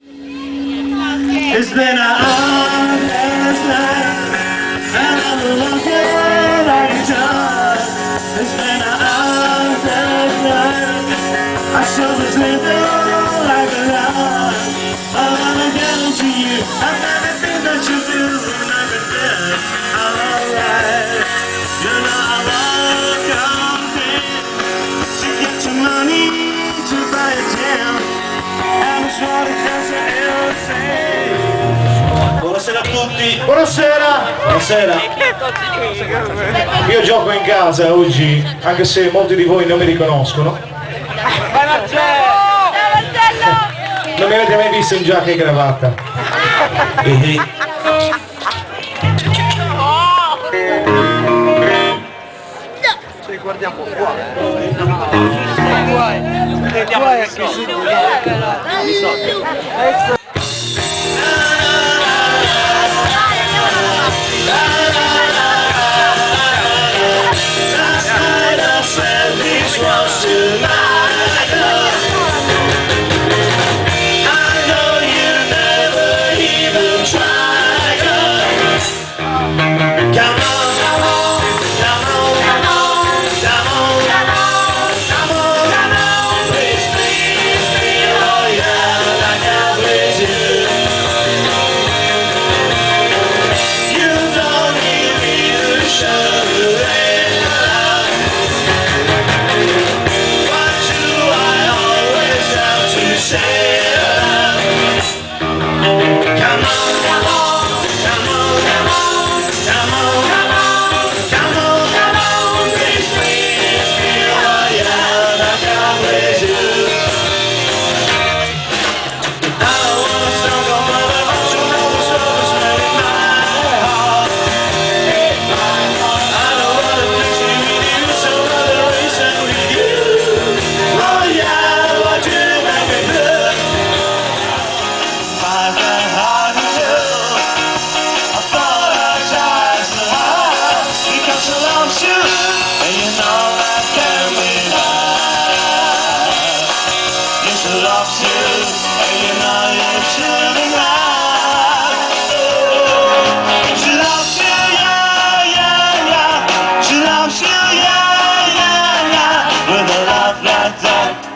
It's been a honest night, and I'm looking like a jar. It's been a honest night, I sure was living like a lie. I wanna get into you, and everything that you do, and everything, I'm alright. You know I love something to get your money to buy a jam, and it's what it does to say. Buonasera a tutti. Buonasera! Buonasera. Io gioco in casa oggi, anche se molti di voi non mi riconoscono. Non mi avete mai visto in giacca e cravatta. Ci guardiamo qua.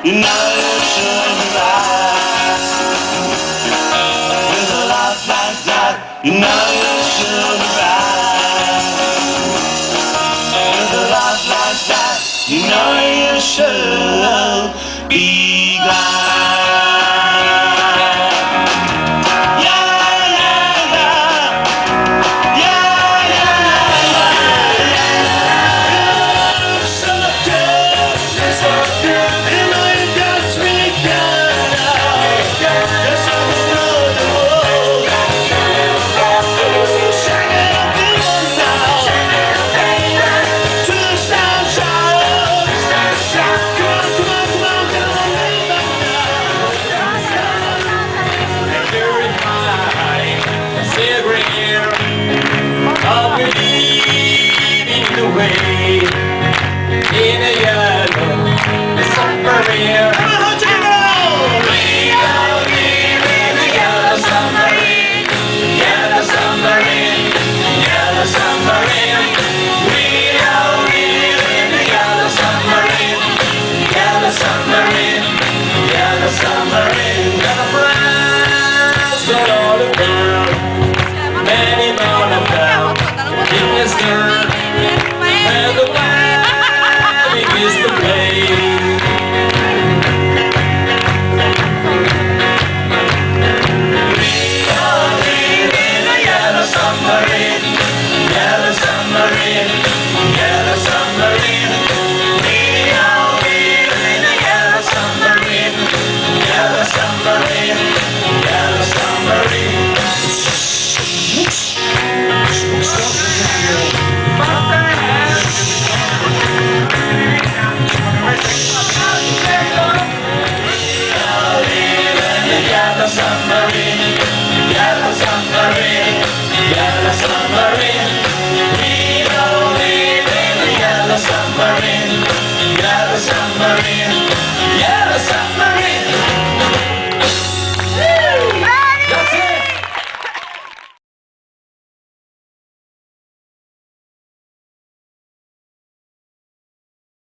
You know you shouldn't lie. With a love like that, you know you shouldn't lie. With a love like that, you know you should be glad. In a yellow submarine, we all live in a yellow submarine, yellow submarine, yellow submarine. We all live in a yellow submarine, yellow submarine, yellow submarine.